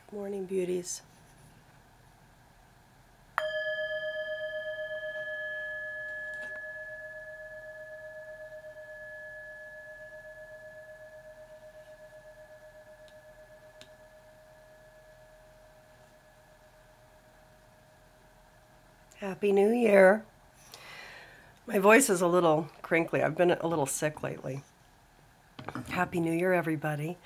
Good morning, beauties. Happy New Year. My voice is a little crinkly. I've been a little sick lately. Happy New Year, everybody.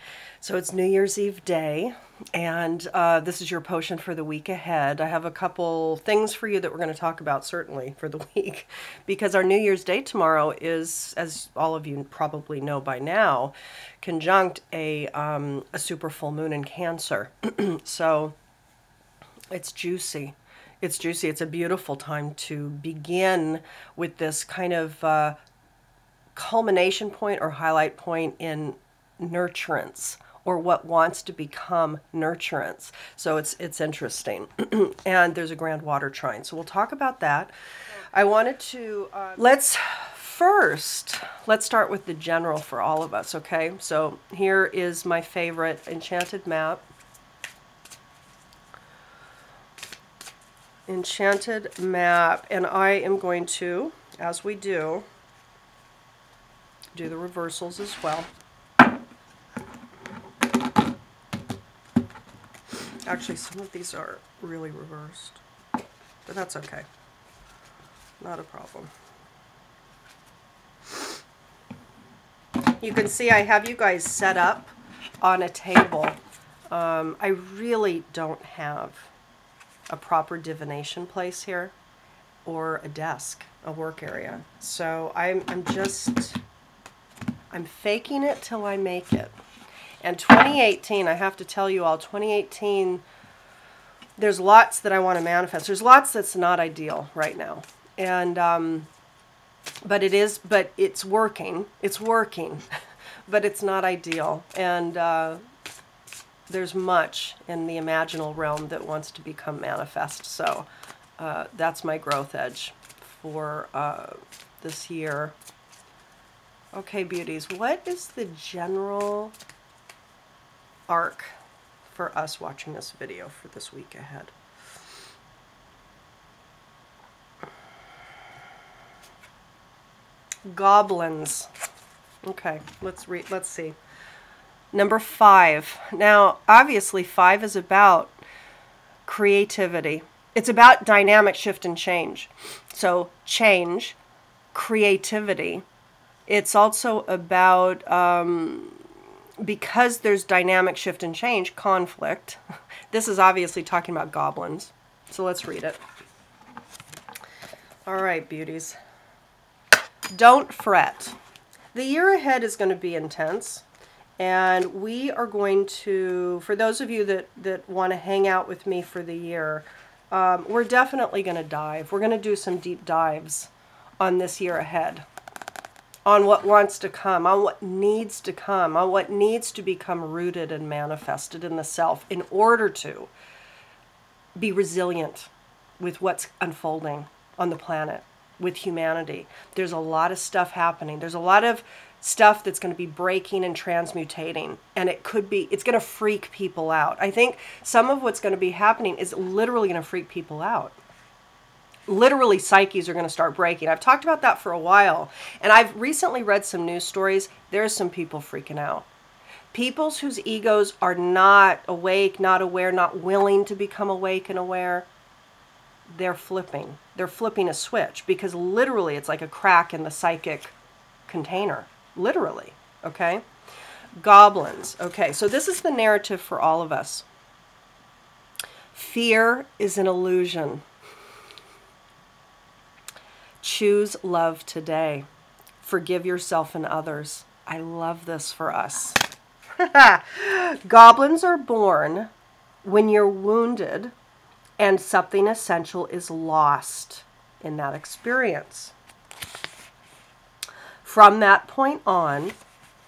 So it's New Year's Eve day, and this is your potion for the week ahead. I have a couple things for you that we're going to talk about, certainly, for the week, because our New Year's Day tomorrow is, as all of you probably know by now, conjunct a super full moon in Cancer. So it's juicy. It's juicy. It's a beautiful time to begin with this kind of culmination point or highlight point in nurturance, or what wants to become nurturance. So it's interesting. And there's a grand water trine. So we'll talk about that. I wanted to, let's start with the general for all of us, okay? So here is my favorite enchanted map. Enchanted map, and I am going to, as we do the reversals as well. Actually, some of these are really reversed, but that's okay. Not a problem. You can see I have you guys set up on a table. I really don't have a proper divination place here, or a desk, a work area. So I'm faking it till I make it. And 2018, I have to tell you all, 2018, there's lots that I want to manifest. There's lots that's not ideal right now. And, but it's working. It's working, but it's not ideal. And, there's much in the imaginal realm that wants to become manifest. So that's my growth edge for this year. Okay, beauties, what is the general arc for us watching this video for this week ahead? Goblins. Okay, let's see. Number 5. Now, obviously, 5 is about creativity. It's about dynamic shift and change. So, change, creativity. It's also about, because there's dynamic shift and change, conflict. This is obviously talking about goblins. So, let's read it. All right, beauties. Don't fret. The year ahead is going to be intense. And we are going to, for those of you that want to hang out with me for the year, we're definitely going to dive. We're going to do some deep dives on this year ahead, on what wants to come, on what needs to come, on what needs to become rooted and manifested in the self in order to be resilient with what's unfolding on the planet, with humanity. There's a lot of stuff happening. There's a lot of stuff that's going to be breaking and transmutating, and it's going to freak people out. I think some of what's going to be happening is literally going to freak people out. Literally, psyches are going to start breaking. I've talked about that for a while, and I've recently read some news stories. There's some people freaking out. Peoples whose egos are not awake, not aware, not willing to become awake and aware, they're flipping. They're flipping a switch, because literally it's like a crack in the psychic container. Literally, okay? Goblins. Okay, so this is the narrative for all of us. Fear is an illusion. Choose love today. Forgive yourself and others. I love this for us. Goblins are born when you're wounded and something essential is lost in that experience. From that point on,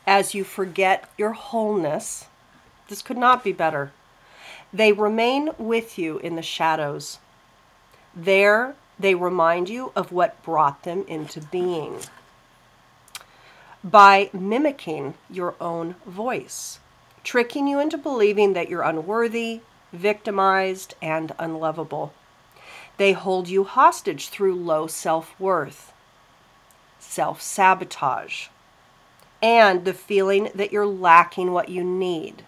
as you forget your wholeness, this could not be better. They remain with you in the shadows. There, they remind you of what brought them into being. By mimicking your own voice, tricking you into believing that you're unworthy, victimized, and unlovable. They hold you hostage through low self-worth, self-sabotage, and the feeling that you're lacking what you need.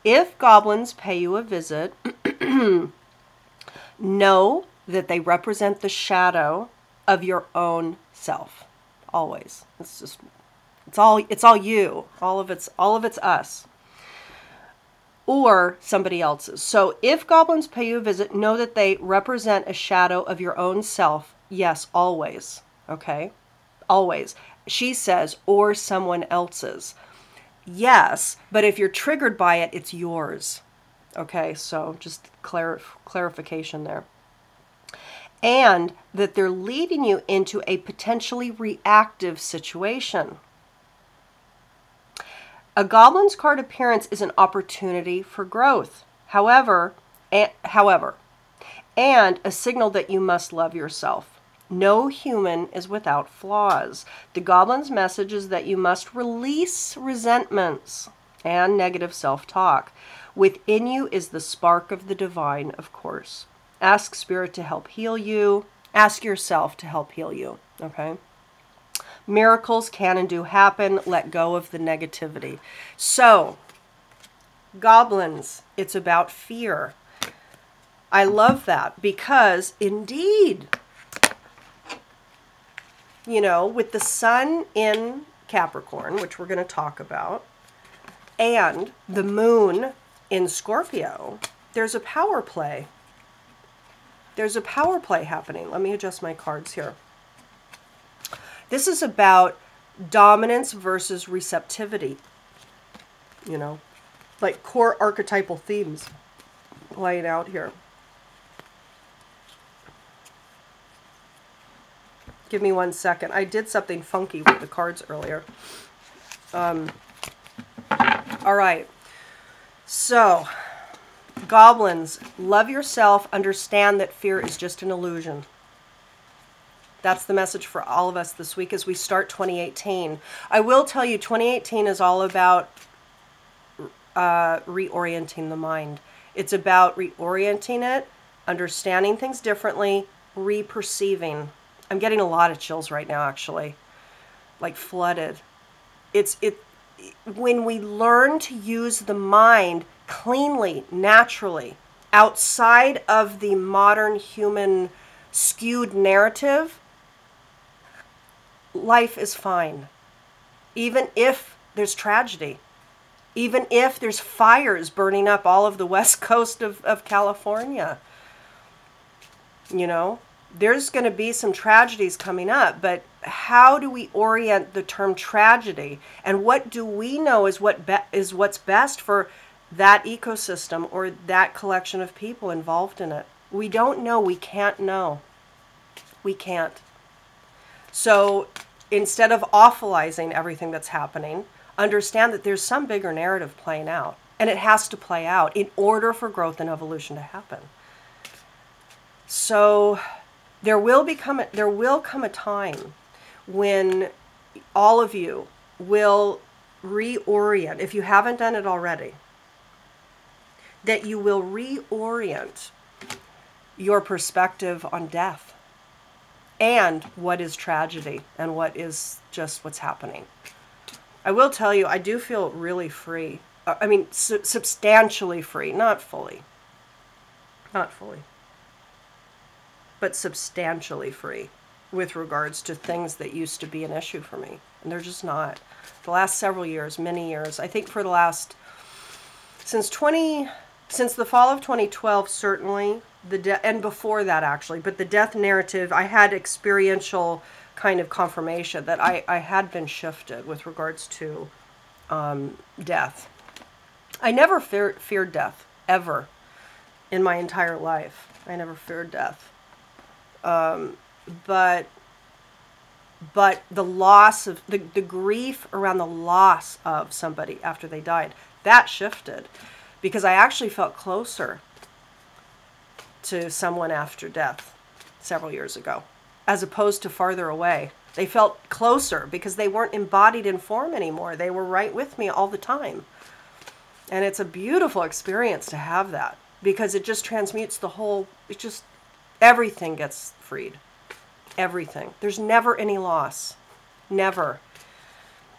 If goblins pay you a visit, know that they represent the shadow of your own self. Always. It's all you. All of it's us. Or somebody else's. So if goblins pay you a visit, know that they represent a shadow of your own self. Yes, always. Okay? Always. She says, or someone else's. Yes, but if you're triggered by it, it's yours. Okay, so just clarification there. And that they're leading you into a potentially reactive situation. A goblin's card appearance is an opportunity for growth. However, and a signal that you must love yourself. No human is without flaws. The goblin's message is that you must release resentments and negative self-talk. Within you is the spark of the divine, of course. Ask Spirit to help heal you. Ask yourself to help heal you, okay? Miracles can and do happen. Let go of the negativity. So, goblins, it's about fear. I love that because, indeed, you know, with the sun in Capricorn, which we're going to talk about, and the moon in Scorpio, there's a power play. There's a power play happening. Let me adjust my cards here. This is about dominance versus receptivity. You know, like core archetypal themes playing out here. Give me 1 second. I did something funky with the cards earlier. All right. So, goblins, love yourself. Understand that fear is just an illusion. That's the message for all of us this week as we start 2018. I will tell you, 2018 is all about reorienting the mind. It's about reorienting it, understanding things differently, re-perceiving. I'm getting a lot of chills right now, actually, like flooded. When we learn to use the mind cleanly, naturally, outside of the modern human skewed narrative, life is fine. Even if there's tragedy, even if there's fires burning up all of the west coast of California, you know, there's going to be some tragedies coming up, but how do we orient the term tragedy? And what do we know is what's best for that ecosystem or that collection of people involved in it? We don't know. We can't know. We can't. So instead of awfulizing everything that's happening, understand that there's some bigger narrative playing out. And it has to play out in order for growth and evolution to happen. So there will come a time when all of you will reorient, if you haven't done it already, that you will reorient your perspective on death and what is tragedy and what is just what's happening. I will tell you, I do feel really free. I mean, substantially free, not fully. Not fully. But substantially free with regards to things that used to be an issue for me. And they're just not. The last several years, many years, I think for the last, since the fall of 2012, certainly, and before that actually, but the death narrative, I had experiential kind of confirmation that I had been shifted with regards to death. I never feared death, ever, in my entire life. I never feared death. But the loss of, the grief around the loss of somebody after they died, that shifted. Because I actually felt closer to someone after death several years ago, as opposed to farther away. They felt closer because they weren't embodied in form anymore. They were right with me all the time. And it's a beautiful experience to have that, because it just transmutes the whole, everything gets freed. Everything. There's never any loss. Never.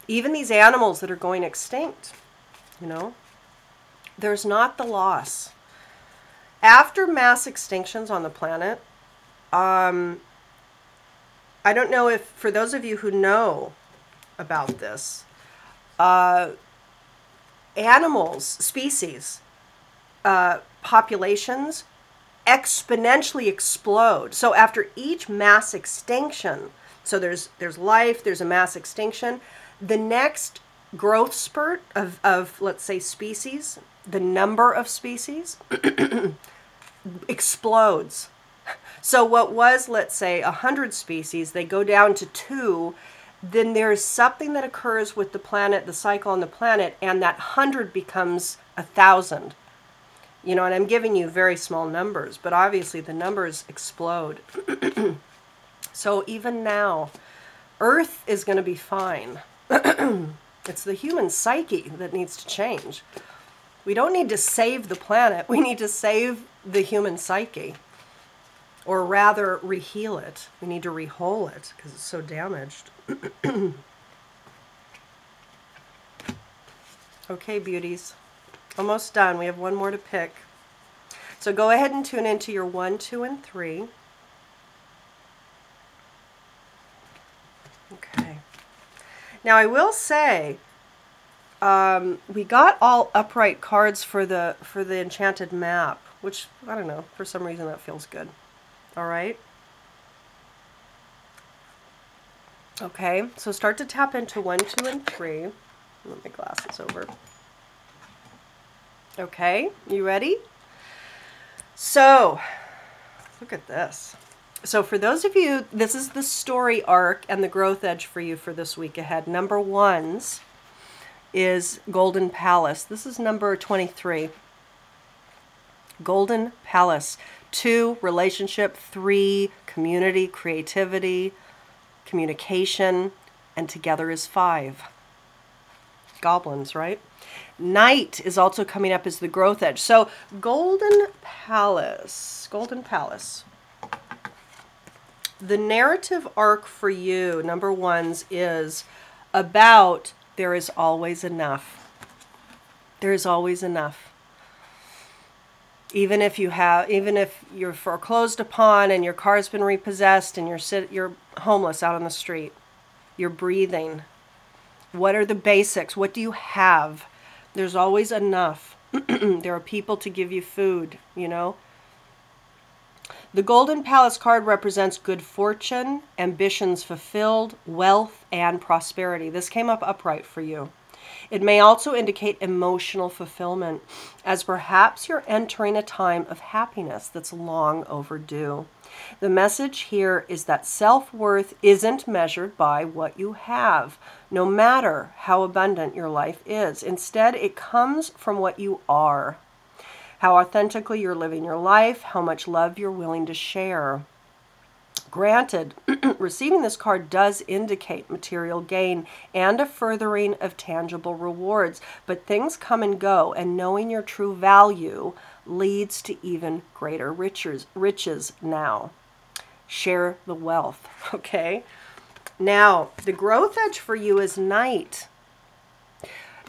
Even these animals that are going extinct, you know, there's not the loss. After mass extinctions on the planet, I don't know if, for those of you who know about this, animals, species, populations exponentially explode. So after each mass extinction, so there's life, there's a mass extinction, the next growth spurt of let's say species, the number of species explodes. So what was, let's say, 100 species, they go down to 2, then there's something that occurs with the planet, the cycle on the planet, and that 100 becomes 1,000. You know, and I'm giving you very small numbers, but obviously the numbers explode. So even now, Earth is going to be fine. It's the human psyche that needs to change. We don't need to save the planet. We need to save the human psyche. Or rather, re-heal it. We need to re-whole it because it's so damaged. Okay, beauties. Almost done. We have one more to pick. So go ahead and tune into your 1, 2, and 3. Okay. Now I will say, we got all upright cards for the enchanted map, which, I don't know, for some reason that feels good. All right. Okay, so start to tap into 1, 2, and 3. Let my glasses over. Okay, you ready? So, look at this. So for those of you, this is the story arc and the growth edge for you for this week ahead. Number 1's is Golden Palace. This is number 23. Golden Palace. 2, relationship. 3, community, creativity, communication, and together is 5. Goblins, right? Night is also coming up as the growth edge. So Golden Palace. Golden Palace. The narrative arc for you, number 1's, is about there is always enough. There is always enough. Even if you're foreclosed upon and your car's been repossessed and you're homeless out on the street, you're breathing. What are the basics? What do you have? There's always enough. There are people to give you food, you know. The Golden Palace card represents good fortune, ambitions fulfilled, wealth, and prosperity. This came up upright for you. It may also indicate emotional fulfillment, as perhaps you're entering a time of happiness that's long overdue. The message here is that self-worth isn't measured by what you have, no matter how abundant your life is. Instead, it comes from what you are, how authentically you're living your life, how much love you're willing to share. Granted, receiving this card does indicate material gain and a furthering of tangible rewards, but things come and go, and knowing your true value leads to even greater riches now. Share the wealth, okay? Now, the growth edge for you is Night.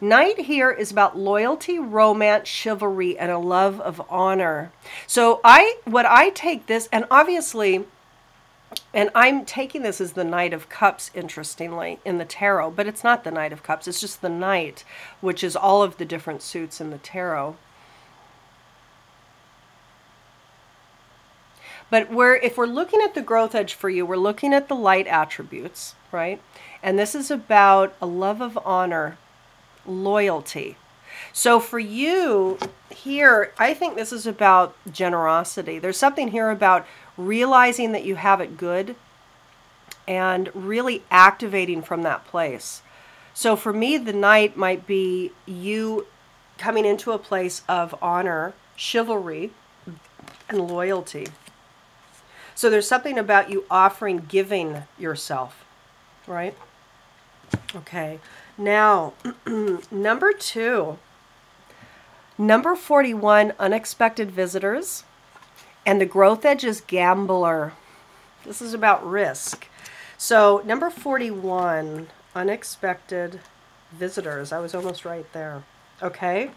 Night here is about loyalty, romance, chivalry, and a love of honor. So what I take this, and obviously, and I'm taking this as the Knight of Cups, interestingly, in the tarot, but it's not the Knight of Cups. It's just the Knight, which is all of the different suits in the tarot. But if we're looking at the growth edge for you, we're looking at the light attributes, right? And this is about a love of honor, loyalty. So for you here, I think this is about generosity. There's something here about realizing that you have it good and really activating from that place. So for me, the Knight might be you coming into a place of honor, chivalry, and loyalty. So there's something about you offering, giving yourself, right? Okay. Now, number 2. Number 41, unexpected visitors. And the growth edge is gambler. This is about risk. So number 41, unexpected visitors. I was almost right there. Okay.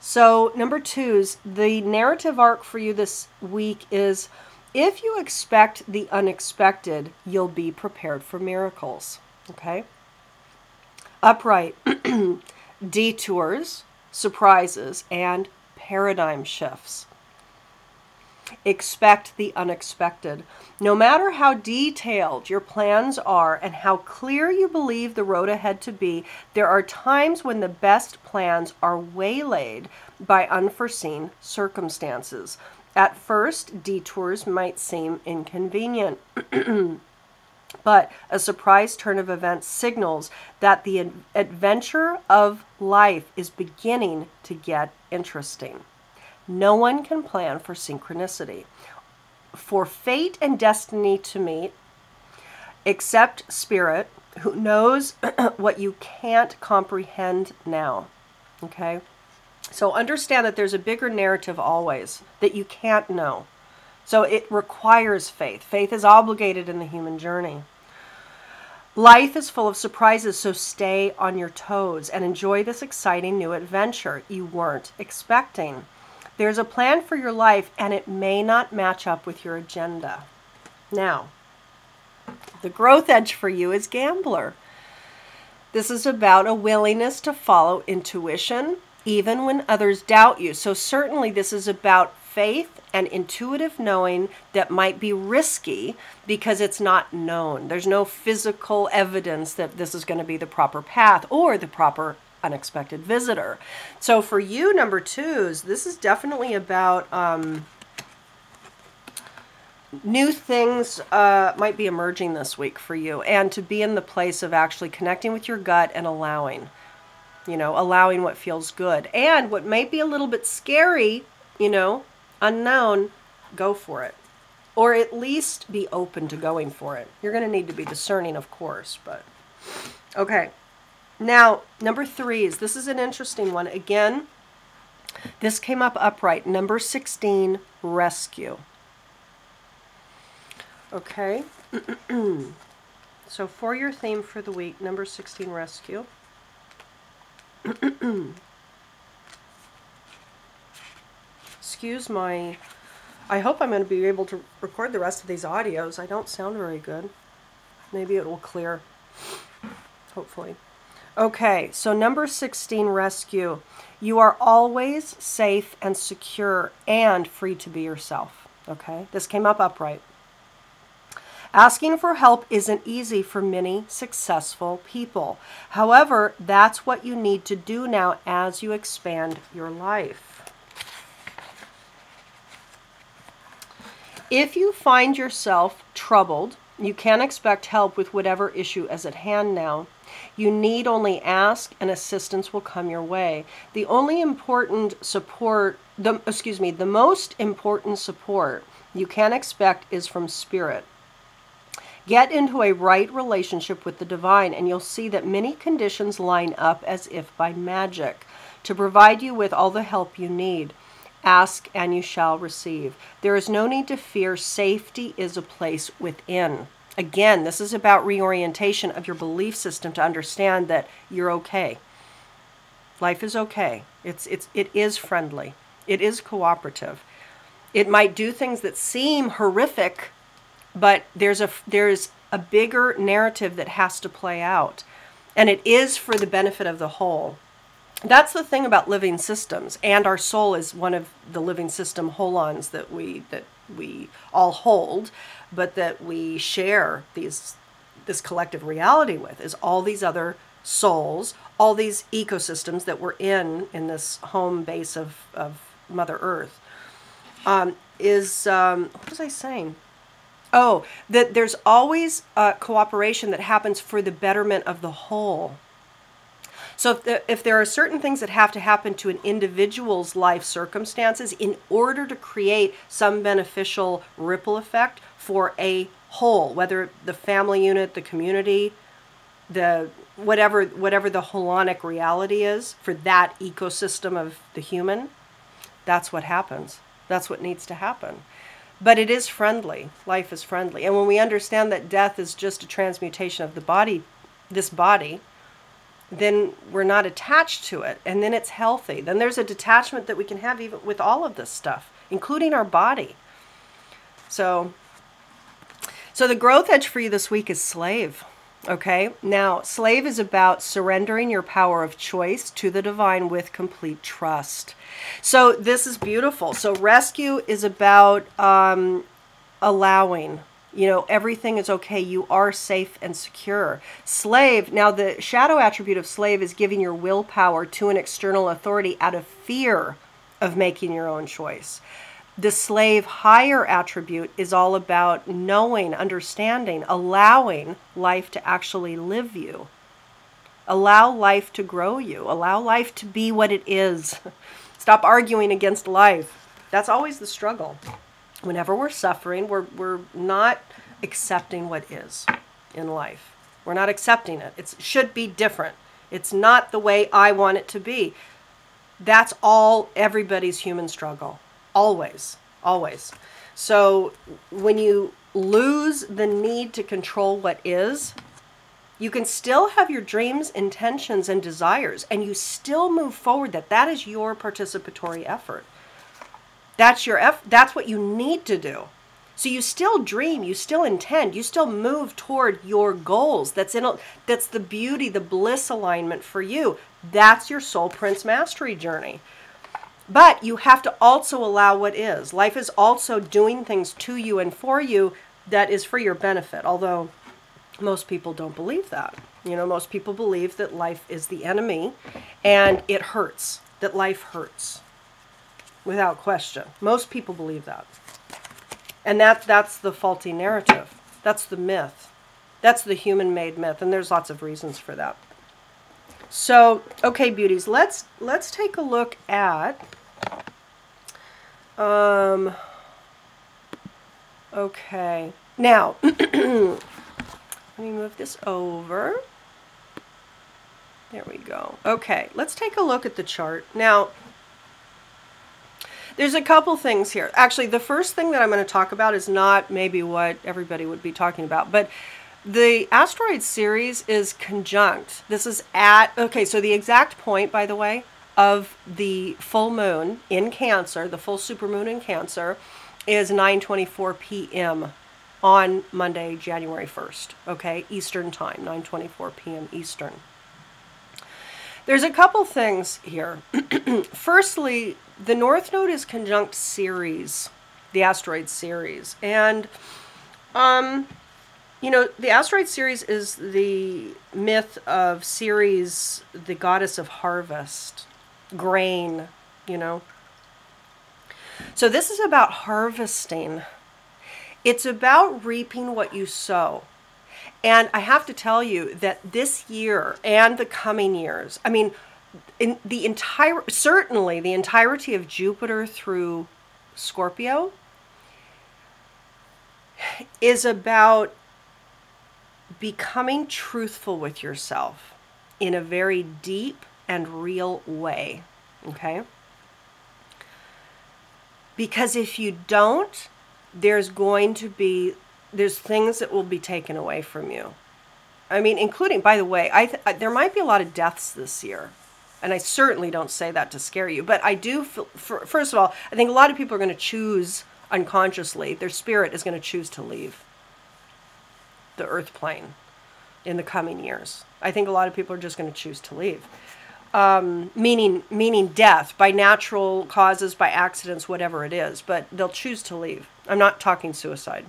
So number 2's, the narrative arc for you this week is, if you expect the unexpected, you'll be prepared for miracles. Okay. Upright, detours, surprises, and paradigm shifts. Expect the unexpected. No matter how detailed your plans are and how clear you believe the road ahead to be, there are times when the best plans are waylaid by unforeseen circumstances. At first, detours might seem inconvenient, but a surprise turn of events signals that the adventure of life is beginning to get interesting. No one can plan for synchronicity, for fate and destiny to meet, except Spirit, who knows what you can't comprehend now. Okay? So understand that there's a bigger narrative always that you can't know. So it requires faith. Faith is obligated in the human journey. Life is full of surprises, so stay on your toes and enjoy this exciting new adventure you weren't expecting. There's a plan for your life, and it may not match up with your agenda. Now, the growth edge for you is gambler. This is about a willingness to follow intuition, even when others doubt you. So certainly this is about faith and intuitive knowing that might be risky because it's not known. There's no physical evidence that this is going to be the proper path or the proper unexpected visitor. So for you, number 2's, this is definitely about new things might be emerging this week for you, and to be in the place of actually connecting with your gut and allowing, allowing what feels good. And what may be a little bit scary, unknown, go for it. Or at least be open to going for it. You're going to need to be discerning, of course, but okay. Now, number 3's, this is an interesting one. Again, this came up upright. Number 16, rescue. Okay. So for your theme for the week, number 16, rescue. Excuse my... I hope I'm going to be able to record the rest of these audios. I don't sound very good. Maybe it will clear. Hopefully. Okay, so number 16, rescue. You are always safe and secure and free to be yourself. Okay, this came up upright. Asking for help isn't easy for many successful people. However, that's what you need to do now as you expand your life. If you find yourself troubled, you can expect help with whatever issue is at hand now. You need only ask and assistance will come your way. The most important support you can expect is from Spirit. Get into a right relationship with the divine, and you'll see that many conditions line up as if by magic to provide you with all the help you need. Ask and you shall receive. There is no need to fear. Safety is a place within. Again, this is about reorientation of your belief system to understand that you're okay. Life is okay. It is friendly. It is cooperative. It might do things that seem horrific, but there's a bigger narrative that has to play out. And it is for the benefit of the whole. That's the thing about living systems, and our soul is one of the living system holons that we all hold, but that we share this collective reality with, is all these other souls, all these ecosystems that we're in this home base of Mother Earth. What was I saying? Oh, that there's always cooperation that happens for the betterment of the whole. So if there are certain things that have to happen to an individual's life circumstances in order to create some beneficial ripple effect for a whole, whether the family unit, the community, the whatever the holonic reality is for that ecosystem of the human, that's what happens. That's what needs to happen. But it is friendly. Life is friendly. And when we understand that death is just a transmutation of the body, this body, then we're not attached to it. And then it's healthy. Then there's a detachment that we can have even with all of this stuff, including our body. So the growth edge for you this week is slave. Okay, now slave is about surrendering your power of choice to the divine with complete trust. So this is beautiful. So rescue is about allowing, everything is okay. You are safe and secure. Slave, now the shadow attribute of slave is giving your willpower to an external authority out of fear of making your own choice. The slave higher attribute is all about knowing, understanding, allowing life to actually live you. Allow life to grow you. Allow life to be what it is. Stop arguing against life. That's always the struggle. Whenever we're suffering, we're not accepting what is in life. We're not accepting it. It should be different. It's not the way I want it to be. That's all everybody's human struggle. Always, always. So when you lose the need to control what is, you can still have your dreams, intentions, and desires, and you still move forward. That is your participatory effort. That's what you need to do. So you still dream, you still intend, you still move toward your goals. That's the beauty, the bliss alignment for you. That's your soul prince mastery journey. But you have to also allow what is. Life is also doing things to you and for you that is for your benefit, although most people don't believe that. Most people believe that life is the enemy and it hurts, that life hurts, without question. Most people believe that. And that's the faulty narrative. That's the myth. That's the human-made myth, and there's lots of reasons for that. So, okay, beauties, let's take a look at okay. Now, let me move this over. There we go. Okay, let's take a look at the chart. Now, there's a couple things here. Actually, the first thing that I'm going to talk about is not maybe what everybody would be talking about, but the asteroid series is conjunct. This is okay, so the exact point, by the way, of the full moon in Cancer, the full supermoon in Cancer, is 9:24 p.m. on Monday, January 1st, okay, Eastern time, 9:24 p.m. Eastern. There's a couple things here. Firstly, the North Node is conjunct Ceres, the asteroid Ceres, and the asteroid Ceres is the myth of Ceres, the goddess of harvest, grain, So this is about harvesting. It's about reaping what you sow. And I have to tell you that this year and the coming years, certainly the entirety of Jupiter through Scorpio is about becoming truthful with yourself in a very deep and real way, okay? Because if you don't, there's things that will be taken away from you. Including, by the way, there might be a lot of deaths this year. And I certainly don't say that to scare you. But I do, first of all, I think a lot of people are going to choose unconsciously, their spirit is going to choose to leave the earth plane in the coming years. I think a lot of people are just going to choose to leave. Meaning death by natural causes, by accidents, whatever it is. But they'll choose to leave. I'm not talking suicide.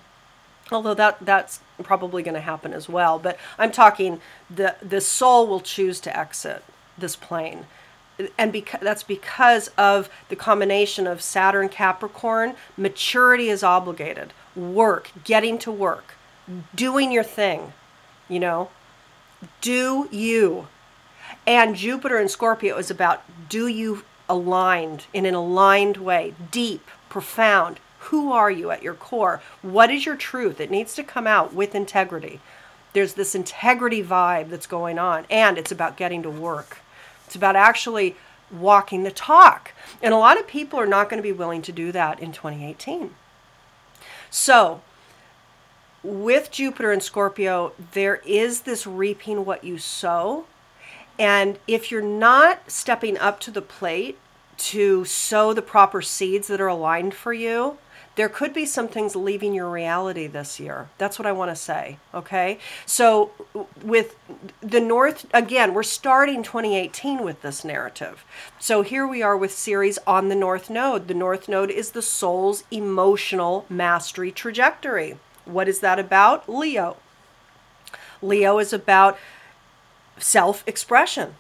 Although that's probably going to happen as well. But I'm talking the soul will choose to exit this plane. And that's because of the combination of Saturn, Capricorn. Maturity is obligated. Work, getting to work, doing your thing, do you. And Jupiter in Scorpio is about do you aligned, in an aligned way, deep, profound. Who are you at your core? What is your truth? It needs to come out with integrity. There's this integrity vibe that's going on, and it's about getting to work. It's about actually walking the talk. And a lot of people are not going to be willing to do that in 2018. So, with Jupiter and Scorpio, there is this reaping what you sow. And if you're not stepping up to the plate to sow the proper seeds that are aligned for you, there could be some things leaving your reality this year. That's what I want to say, okay? So with the North, again, we're starting 2018 with this narrative. So here we are with Ceres on the North Node. The North Node is the soul's emotional mastery trajectory. What is that about? Leo. Leo is about self-expression.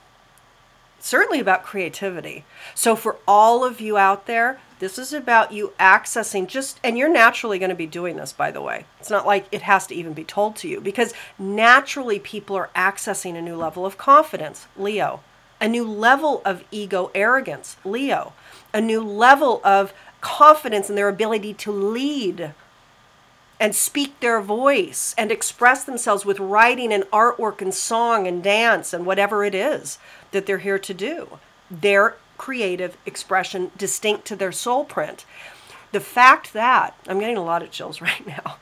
Certainly about creativity. So for all of you out there, this is about you accessing and you're naturally going to be doing this, by the way. It's not like it has to even be told to you, because naturally people are accessing a new level of confidence, Leo. A new level of ego arrogance, Leo. A new level of confidence in their ability to lead and speak their voice and express themselves with writing and artwork and song and dance and whatever it is that they're here to do. Their creative expression distinct to their soul print. The fact that, I'm getting a lot of chills right now,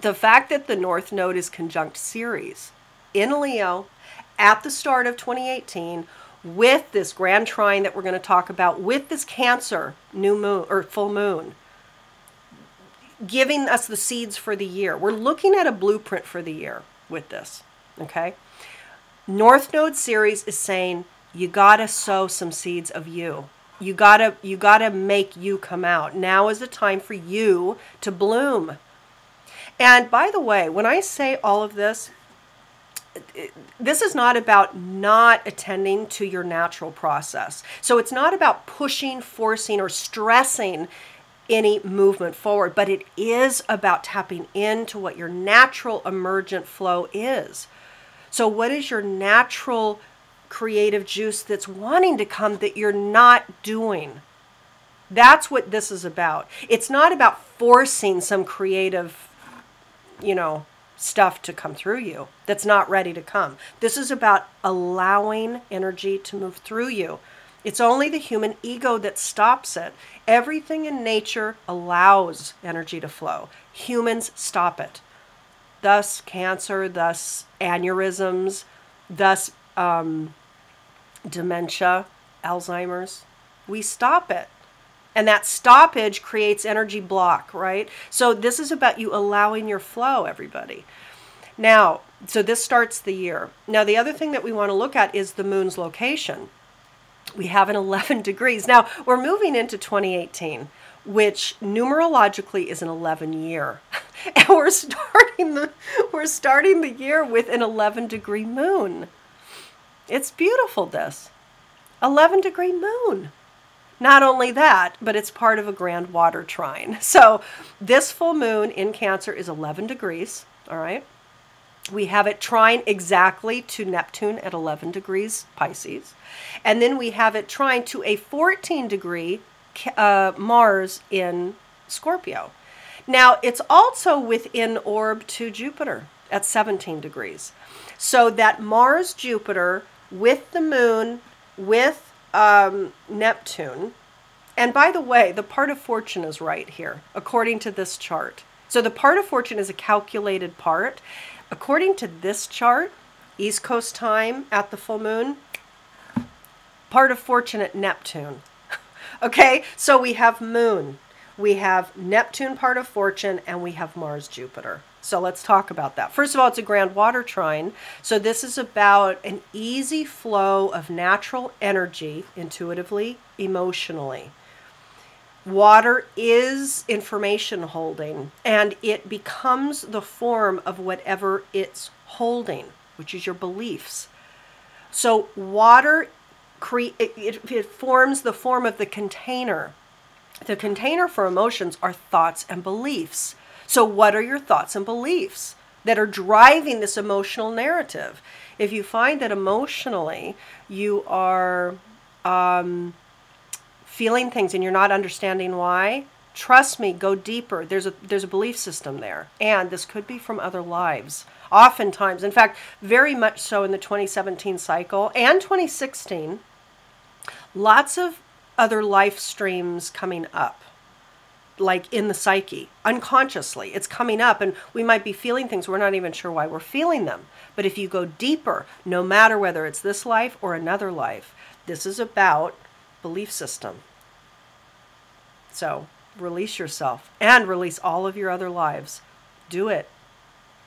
the fact that the North Node is conjunct Ceres in Leo at the start of 2018 with this grand trine that we're going to talk about, with this Cancer new moon or full moon, giving us the seeds for the year. We're looking at a blueprint for the year with this, okay? North Node Ceres is saying, you gotta sow some seeds of you. You gotta make you come out. Now is the time for you to bloom. And by the way, when I say all of this, this is not about not attending to your natural process. So it's not about pushing, forcing, or stressing any movement forward, but it is about tapping into what your natural emergent flow is. So what is your natural creative juice that's wanting to come that you're not doing? That's what this is about. It's not about forcing some creative, stuff to come through you that's not ready to come. This is about allowing energy to move through you. It's only the human ego that stops it. Everything in nature allows energy to flow. Humans stop it. Thus Cancer, thus aneurysms, thus dementia, Alzheimer's. We stop it. And that stoppage creates energy block, right? So this is about you allowing your flow, everybody. Now, so this starts the year. Now, the other thing that we want to look at is the moon's location. We have an 11 degrees. Now, we're moving into 2018, which numerologically is an 11 year. And we're starting the year with an 11-degree moon. It's beautiful, this. 11-degree moon. Not only that, but it's part of a grand water trine. So this full moon in Cancer is 11 degrees, all right? We have it trine exactly to Neptune at 11 degrees Pisces. And then we have it trine to a 14-degree Mars in Scorpio. Now, it's also within orb to Jupiter at 17 degrees. So that Mars-Jupiter with the moon, with Neptune, and by the way, the part of fortune is right here, according to this chart. So the part of fortune is a calculated part. According to this chart, East Coast time at the full moon, part of fortune at Neptune. Okay, so we have moon, we have Neptune part of fortune, and we have Mars Jupiter. So let's talk about that. First of all, it's a grand water trine. So this is about an easy flow of natural energy, intuitively, emotionally. Water is information holding, and it becomes the form of whatever it's holding, which is your beliefs. So water, it forms the form of the container. The container for emotions are thoughts and beliefs. So what are your thoughts and beliefs that are driving this emotional narrative? If you find that emotionally you are feeling things and you're not understanding why, trust me, go deeper. There's a belief system there. And this could be from other lives. Oftentimes, in fact, very much so in the 2017 cycle and 2016, lots of other life streams coming up, like in the psyche, unconsciously. It's coming up, and we might be feeling things. We're not even sure why we're feeling them. But if you go deeper, no matter whether it's this life or another life, this is about belief system. So release yourself and release all of your other lives. Do it.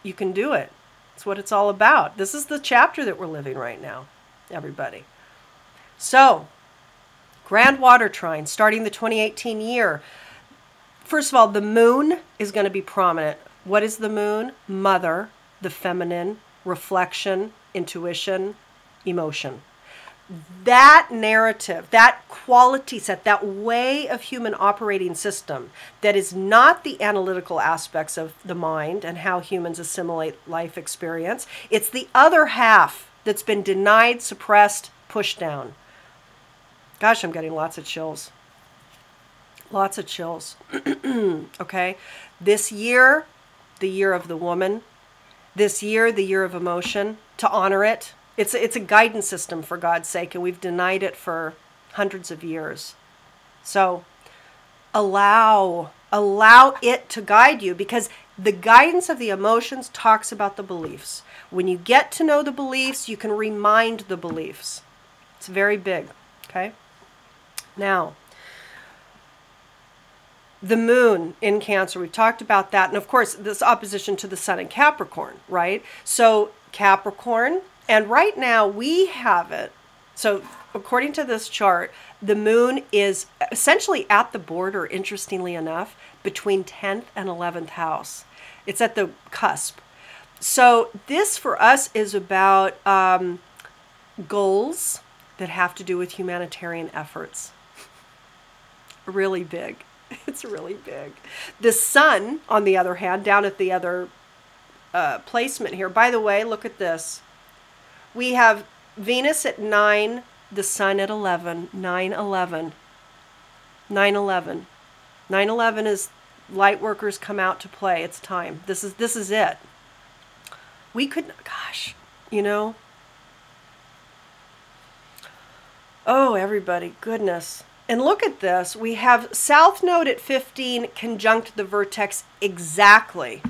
You can do it. It's what it's all about. This is the chapter that we're living right now, everybody. So, grand water trine, starting the 2018 year. First of all, the moon is going to be prominent. What is the moon? Mother, the feminine, reflection, intuition, emotion. That narrative, that quality set, that way of human operating system that is not the analytical aspects of the mind and how humans assimilate life experience. It's the other half that's been denied, suppressed, pushed down. Gosh, I'm getting lots of chills. Lots of chills. Okay? This year, the year of the woman. This year, the year of emotion. To honor it. It's a guidance system, for God's sake, and we've denied it for hundreds of years. So allow it to guide you, because the guidance of the emotions talks about the beliefs. When you get to know the beliefs, you can remind the beliefs. It's very big, okay? Now, the moon in Cancer, we've talked about that. And of course, this opposition to the sun in Capricorn, right? So Capricorn, and right now we have it. So according to this chart, the moon is essentially at the border, interestingly enough, between 10th and 11th house. It's at the cusp. So this for us is about goals that have to do with humanitarian efforts. Really big. It's really big. The sun, on the other hand, down at the other placement here. By the way, look at this. We have Venus at 9, the sun at 11, 9/11. 9/11. 9/11 is light workers come out to play. It's time. This is it. We could, gosh, you know. Oh, everybody, goodness. And look at this. We have South Node at 15 conjunct the vertex exactly.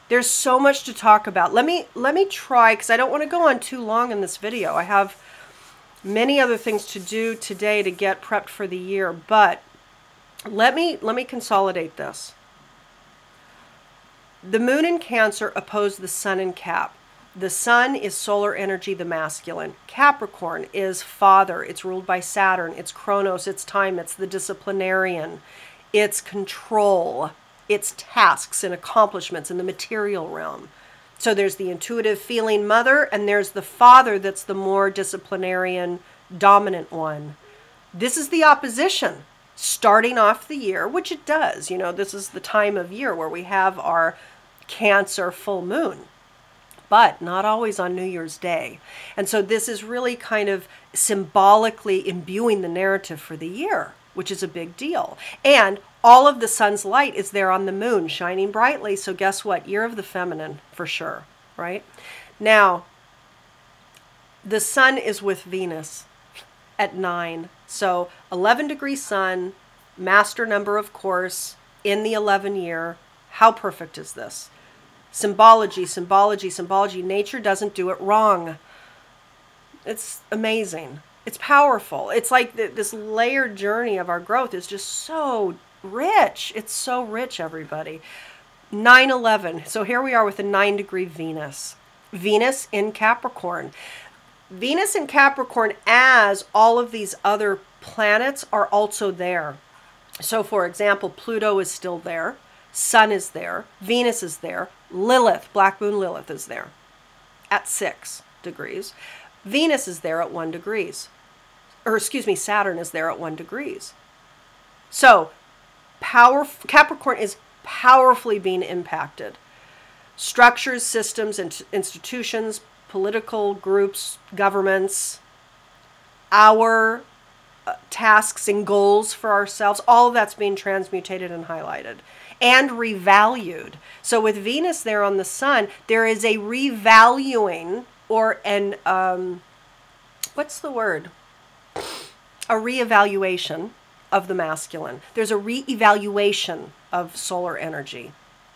There's so much to talk about. Let me try, because I don't want to go on too long in this video. I have many other things to do today to get prepped for the year, but let me consolidate this. The moon in Cancer opposed the sun in Cap. The sun is solar energy, the masculine. Capricorn is father. It's ruled by Saturn. It's Chronos. It's time. It's the disciplinarian. It's control. It's tasks and accomplishments in the material realm. So there's the intuitive feeling mother, and there's the father that's the more disciplinarian, dominant one. This is the opposition starting off the year, which it does. You know, this is the time of year where we have our Cancer full moon, but not always on New Year's Day. And so this is really kind of symbolically imbuing the narrative for the year, which is a big deal. And all of the sun's light is there on the moon, shining brightly. So guess what? Year of the feminine, for sure, right? Now, the sun is with Venus at 9. So 11 degree sun, master number, of course, in the 11 year. How perfect is this? Symbology, symbology, symbology. Nature doesn't do it wrong. It's amazing. It's powerful. It's like this layered journey of our growth is just so rich. It's so rich, everybody. 9/11. So here we are with a 9 degree Venus. Venus in Capricorn. Venus in Capricorn, as all of these other planets, are also there. So for example, Pluto is still there. Sun is there. Venus is there. Lilith, Black Moon Lilith, is there at 6 degrees. Venus is there at 1 degrees. Or excuse me, Saturn is there at 1 degrees. So Capricorn is powerfully being impacted. Structures, systems, and institutions, political groups, governments, our tasks and goals for ourselves, all of that's being transmutated and highlighted. and revalued. So with Venus there on the sun, there is a revaluing, or an, what's the word? A reevaluation of the masculine. There's a reevaluation of solar energy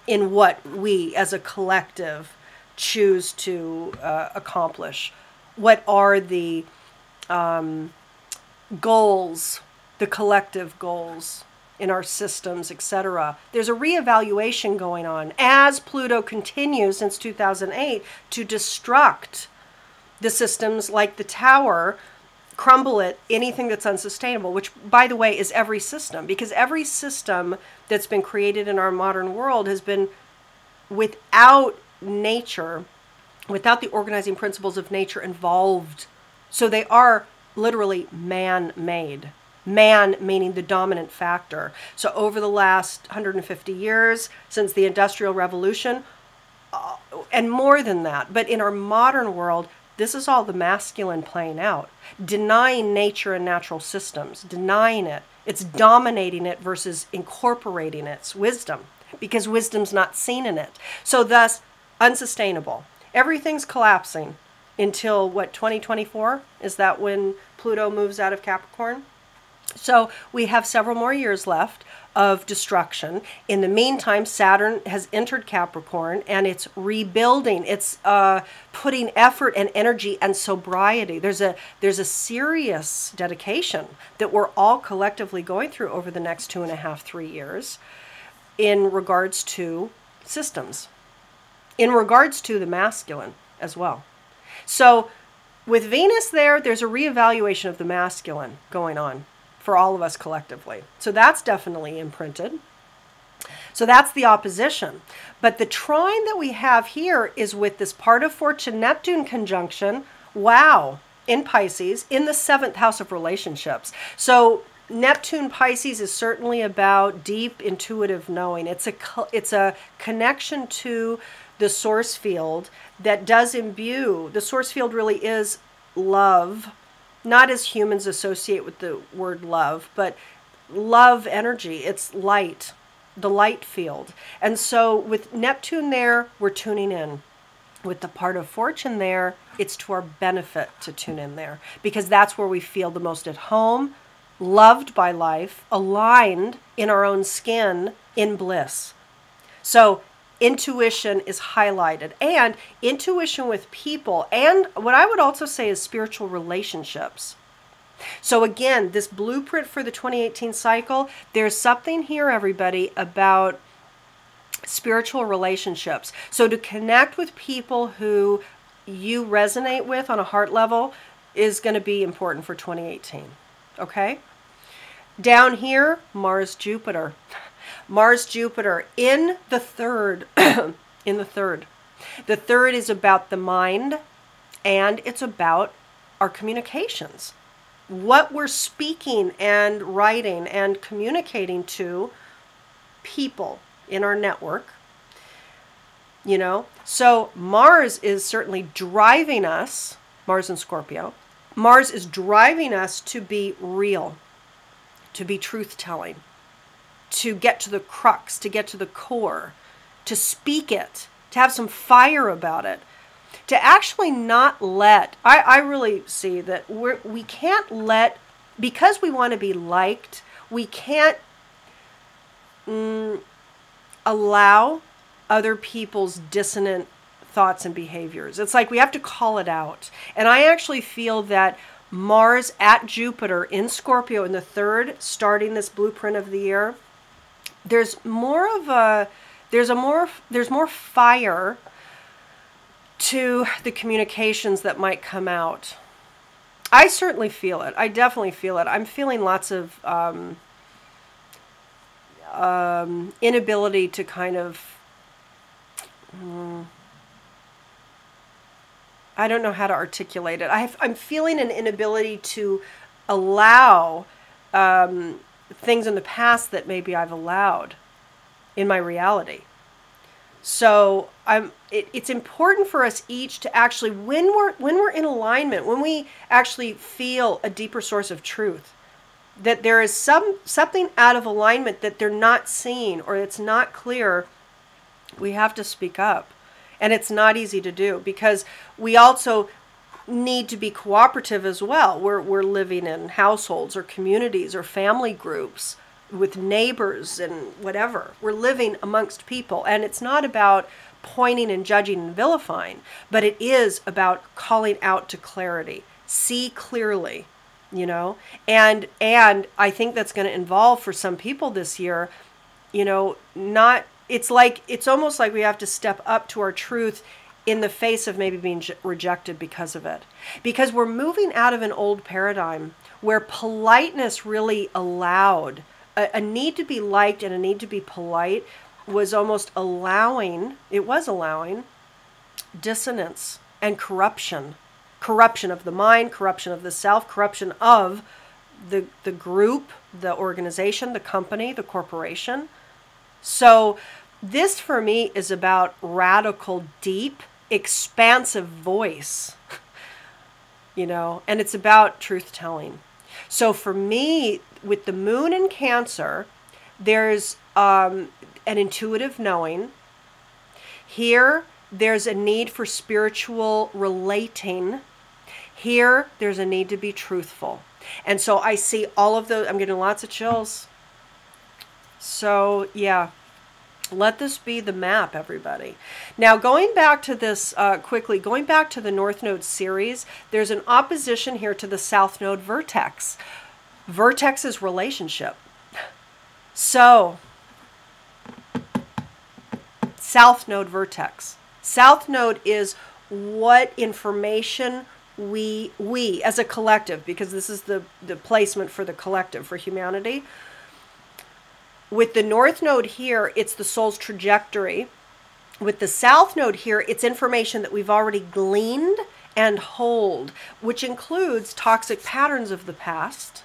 in what we as a collective choose to accomplish. What are the goals, the collective goals in our systems, etc. There's a reevaluation going on as Pluto continues since 2008 to destruct the systems like the tower, crumble it, anything that's unsustainable, which, by the way, is every system, because every system that's been created in our modern world has been without nature, without the organizing principles of nature involved. So they are literally man-made. Man meaning the dominant factor. So over the last 150 years, since the Industrial Revolution, and more than that, but in our modern world, this is all the masculine playing out. Denying nature and natural systems. Denying it. It's dominating it versus incorporating its wisdom. Because wisdom's not seen in it. So thus, unsustainable. Everything's collapsing until, what, 2024? Is that when Pluto moves out of Capricorn? So we have several more years left of destruction. In the meantime, Saturn has entered Capricorn and it's rebuilding. It's putting effort and energy and sobriety. There's a serious dedication that we're all collectively going through over the next 2.5, 3 years in regards to systems, in regards to the masculine as well. So with Venus there's a reevaluation of the masculine going on for all of us collectively. So that's definitely imprinted. So that's the opposition. But the trine that we have here is with this part of fortune Neptune conjunction, wow, in Pisces, in the 7th house of relationships. So Neptune Pisces is certainly about deep intuitive knowing. It's a connection to the source field that does imbue. The source field really is love, not as humans associate with the word love, but love energy. It's light, the light field. And so with Neptune there, we're tuning in. With the part of fortune there, it's to our benefit to tune in there, because that's where we feel the most at home, loved by life, aligned in our own skin, in bliss. So intuition is highlighted, and intuition with people, and what I would also say is spiritual relationships. So again, this blueprint for the 2018 cycle, there's something here, everybody, about spiritual relationships. So to connect with people who you resonate with on a heart level is going to be important for 2018. Okay? Down here, Mars, Jupiter. Mars, Jupiter in the 3rd. In the 3rd. The 3rd is about the mind, and it's about our communications. What we're speaking and writing and communicating to people in our network. You know, so Mars is certainly driving us, Mars in Scorpio. Mars is driving us to be real, to be truth-telling, to get to the crux, to get to the core, to speak it, to have some fire about it, to actually not let, I really see that we can't let, because we want to be liked, we can't allow other people's dissonant thoughts and behaviors. It's like we have to call it out. And I actually feel that Mars at Jupiter in Scorpio in the 3rd, starting this blueprint of the year, there's more fire to the communications that might come out. I certainly feel it. I definitely feel it. I'm feeling lots of inability to kind of, I don't know how to articulate it. I'm feeling an inability to allow things in the past that maybe I've allowed in my reality. So it's important for us each to actually, when we're in alignment, when we actually feel a deeper source of truth, that there is something out of alignment that they're not seeing or it's not clear, we have to speak up. And it's not easy to do because we also need to be cooperative as well. We're living in households or communities or family groups with neighbors and whatever. We're living amongst people, and it's not about pointing and judging and vilifying, but it is about calling out to clarity. See clearly, you know, and I think that's going to involve for some people this year, you know, it's almost like we have to step up to our truth in the face of maybe being rejected because of it. Because we're moving out of an old paradigm where politeness really allowed, a need to be liked and a need to be polite was almost allowing dissonance and corruption. Corruption of the mind, corruption of the self, corruption of the group, the organization, the company, the corporation. So this for me is about radical, deep, expansive voice, you know, and it's about truth telling. So for me, with the moon in Cancer, there's an intuitive knowing. Here, there's a need for spiritual relating. Here, there's a need to be truthful. And so I see all of those. I'm getting lots of chills. So, yeah. Let this be the map, everybody. Now, going back to this quickly, going back to the North Node series, there's an opposition here to the South Node vertex. Vertex is relationship. So, South Node vertex. South Node is what information we as a collective, because this is the placement for the collective, for humanity. With the North Node here, it's the soul's trajectory. With the South Node here, it's information that we've already gleaned and hold, which includes toxic patterns of the past,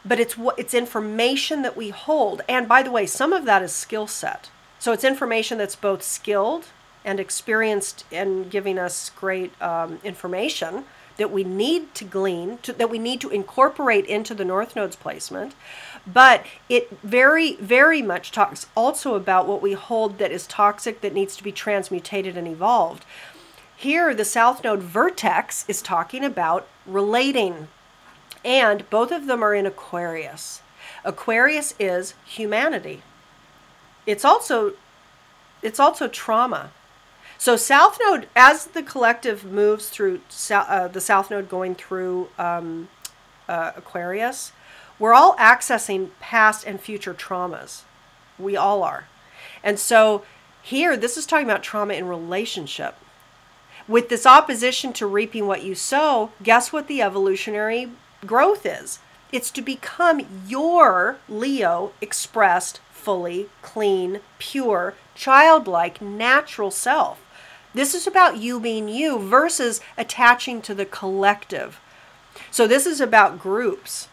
but it's information that we hold. And by the way, some of that is skill set. So it's information that's both skilled and experienced and giving us great information that we need to glean, that we need to incorporate into the North Node's placement. But it very, very much talks also about what we hold that is toxic, that needs to be transmutated and evolved. Here, the South Node vertex is talking about relating. And both of them are in Aquarius. Aquarius is humanity. It's also trauma. So South Node, as the collective moves through the South Node going through Aquarius, we're all accessing past and future traumas. We all are. And so here, this is talking about trauma in relationship. With this opposition to reaping what you sow, guess what the evolutionary growth is? It's to become your Leo expressed, fully, clean, pure, childlike, natural self. This is about you being you versus attaching to the collective. So this is about groups.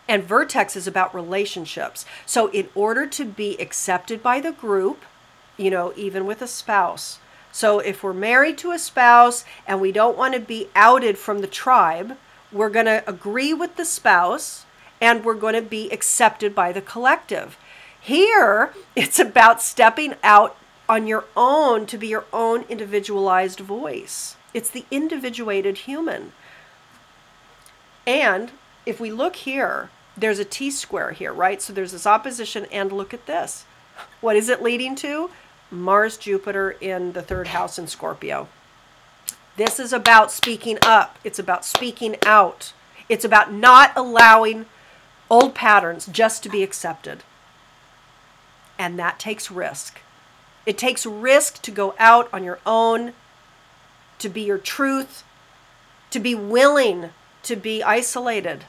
And vertex is about relationships. So in order to be accepted by the group, you know, even with a spouse. So if we're married to a spouse and we don't want to be outed from the tribe, we're going to agree with the spouse and we're going to be accepted by the collective. Here, it's about stepping out on your own to be your own individualized voice. It's the individuated human. And if we look here, there's a T-square here, right? So there's this opposition, and look at this. What is it leading to? Mars, Jupiter in the third house in Scorpio. This is about speaking up. It's about speaking out. It's about not allowing old patterns just to be accepted. And that takes risk. It takes risk to go out on your own, to be your truth, to be willing to be isolated.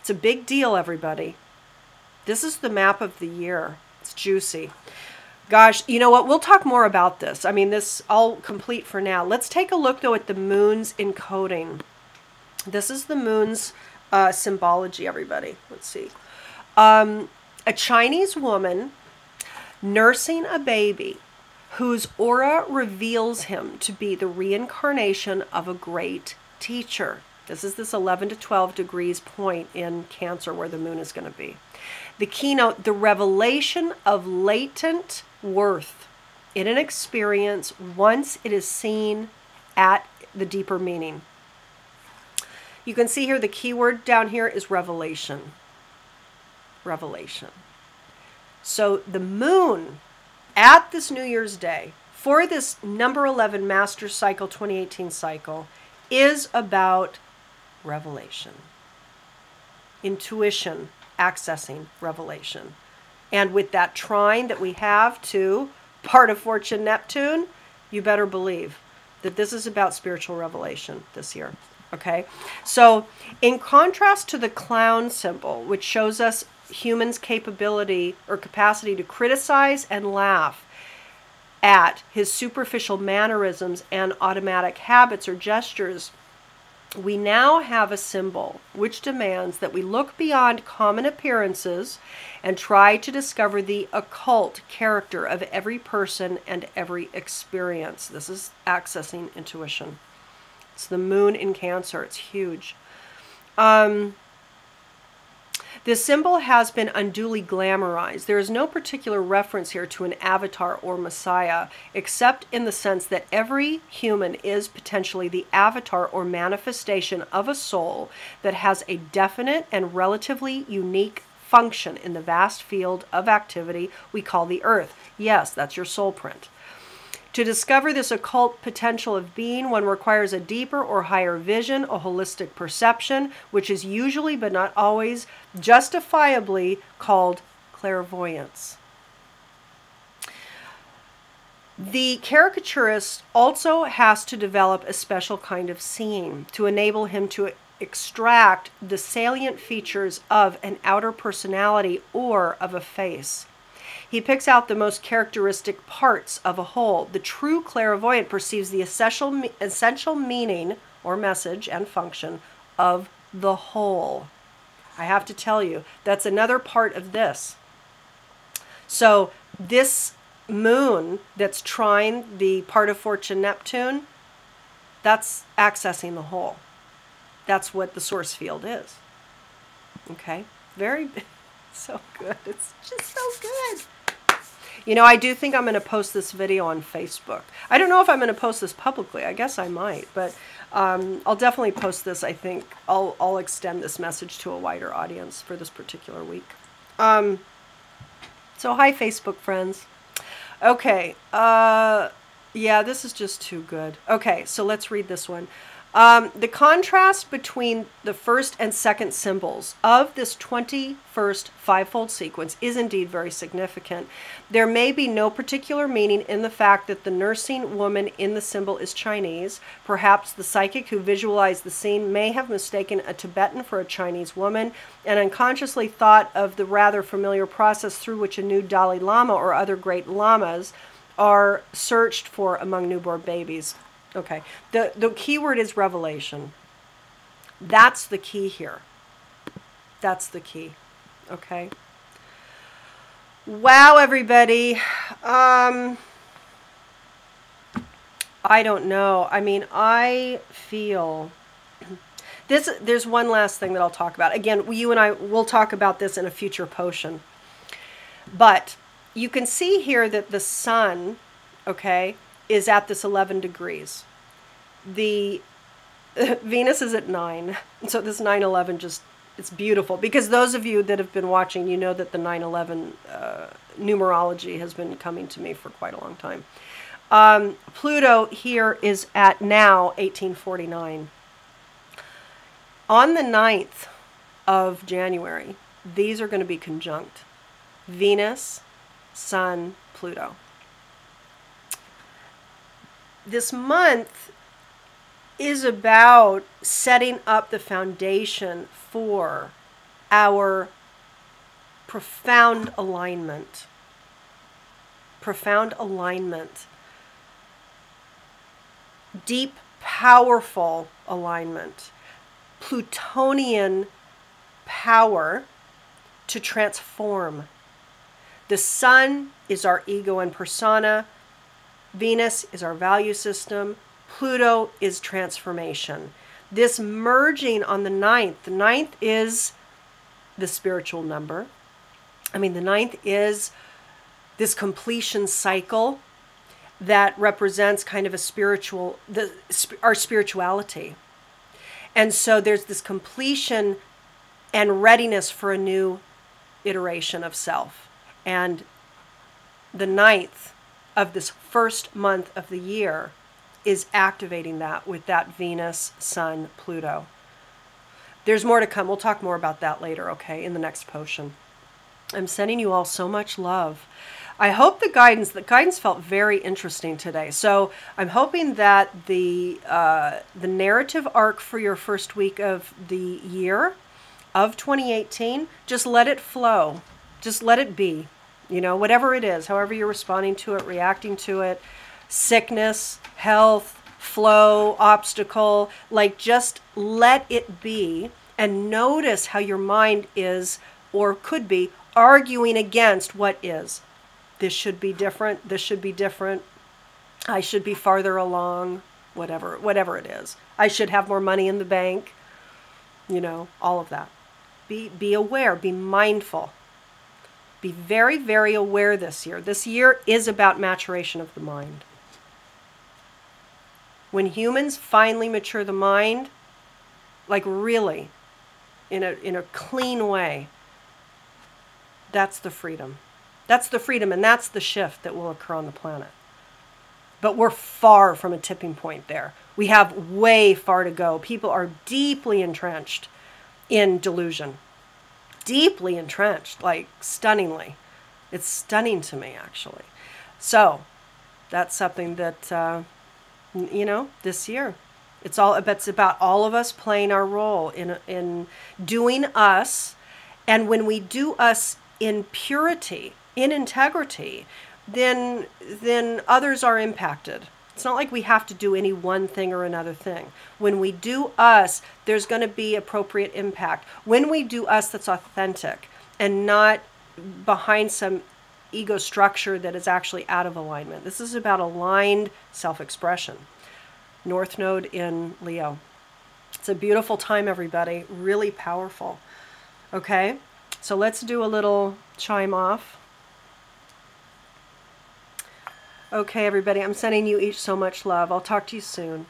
It's a big deal, everybody. This is the map of the year. It's juicy. Gosh, you know what? We'll talk more about this. I mean, this all complete for now. Let's take a look, though, at the moon's encoding. This is the moon's symbology, everybody. Let's see. A Chinese woman nursing a baby whose aura reveals him to be the reincarnation of a great teacher. This is this 11 to 12 degrees point in Cancer where the moon is going to be. The keynote, the revelation of latent worth in an experience once it is seen at the deeper meaning. You can see here the keyword down here is revelation. Revelation. So the moon at this New Year's Day for this number 11 Master Cycle 2018 cycle is about revelation. Intuition, accessing revelation. And with that trine that we have to part of Fortune Neptune, you better believe that this is about spiritual revelation this year. Okay, so in contrast to the clown symbol, which shows us humans' capability or capacity to criticize and laugh at his superficial mannerisms and automatic habits or gestures, we now have a symbol which demands that we look beyond common appearances and try to discover the occult character of every person and every experience. This is accessing intuition. It's the moon in Cancer. It's huge. This symbol has been unduly glamorized. There is no particular reference here to an avatar or messiah, except in the sense that every human is potentially the avatar or manifestation of a soul that has a definite and relatively unique function in the vast field of activity we call the earth. Yes, that's your soul print. To discover this occult potential of being, one requires a deeper or higher vision, a holistic perception, which is usually but not always justifiably called clairvoyance. The caricaturist also has to develop a special kind of seeing to enable him to extract the salient features of an outer personality or of a face. He picks out the most characteristic parts of a whole. The true clairvoyant perceives the essential meaning or message and function of the whole. I have to tell you, that's another part of this. So this moon that's trine the part of Fortune Neptune, that's accessing the whole. That's what the source field is. Okay? Very, so good. It's just so good. You know, I do think I'm going to post this video on Facebook. I don't know if I'm going to post this publicly. I guess I might, but I'll definitely post this. I think I'll extend this message to a wider audience for this particular week. So hi, Facebook friends. Okay. Yeah, this is just too good. Okay, so let's read this one. The contrast between the first and second symbols of this 21st fivefold sequence is indeed very significant. There may be no particular meaning in the fact that the nursing woman in the symbol is Chinese. Perhaps the psychic who visualized the scene may have mistaken a Tibetan for a Chinese woman and unconsciously thought of the rather familiar process through which a new Dalai Lama or other great lamas are searched for among newborn babies. Okay, the key word is revelation. That's the key here. That's the key. Okay. Wow, everybody. I don't know. I mean, I feel this. There's one last thing that I'll talk about. Again, you and I will talk about this in a future potion. But you can see here that the sun, okay, is at this 11 degrees. The Venus is at 9. So this 9/11 just, it's beautiful. Because those of you that have been watching, you know that the 9/11 numerology has been coming to me for quite a long time. Pluto here is at now 1849. On the 9th of January, these are going to be conjunct. Venus, Sun, Pluto. This month is about setting up the foundation for our profound alignment. Profound alignment. Deep, powerful alignment. Plutonian power to transform. The sun is our ego and persona. Venus is our value system. Pluto is transformation. this merging on the 9th. The 9th is the spiritual number. I mean, the 9th is this completion cycle that represents kind of a spiritual, our spirituality. And so there's this completion and readiness for a new iteration of self. And the 9th of this first month of the year is activating that with that Venus, Sun, Pluto. There's more to come. We'll talk more about that later, okay, in the next potion. I'm sending you all so much love. I hope the guidance felt very interesting today. So I'm hoping that the narrative arc for your first week of the year of 2018, just let it flow. Just let it be. You know, whatever it is, however you're responding to it, reacting to it, sickness, health, flow, obstacle, like just let it be and notice how your mind is or could be arguing against what is. This should be different. This should be different. I should be farther along, whatever it is. I should have more money in the bank. You know, all of that. Be aware, be mindful. Be very, very aware this year. This year is about maturation of the mind. When humans finally mature the mind, like really, in a clean way, that's the freedom. That's the freedom, and that's the shift that will occur on the planet. But we're far from a tipping point there. We have way far to go. People are deeply entrenched in delusion. Deeply entrenched, like stunningly. It's stunning to me, actually. So that's something that, you know, this year, it's about all of us playing our role in doing us. And when we do us in purity, in integrity, then others are impacted. It's not like we have to do any one thing or another thing. When we do us, there's going to be appropriate impact. When we do us, that's authentic and not behind some ego structure that is actually out of alignment. This is about aligned self-expression. North Node in Leo. It's a beautiful time, everybody. Really powerful. Okay, so let's do a little chime off. Okay, everybody, I'm sending you each so much love. I'll talk to you soon.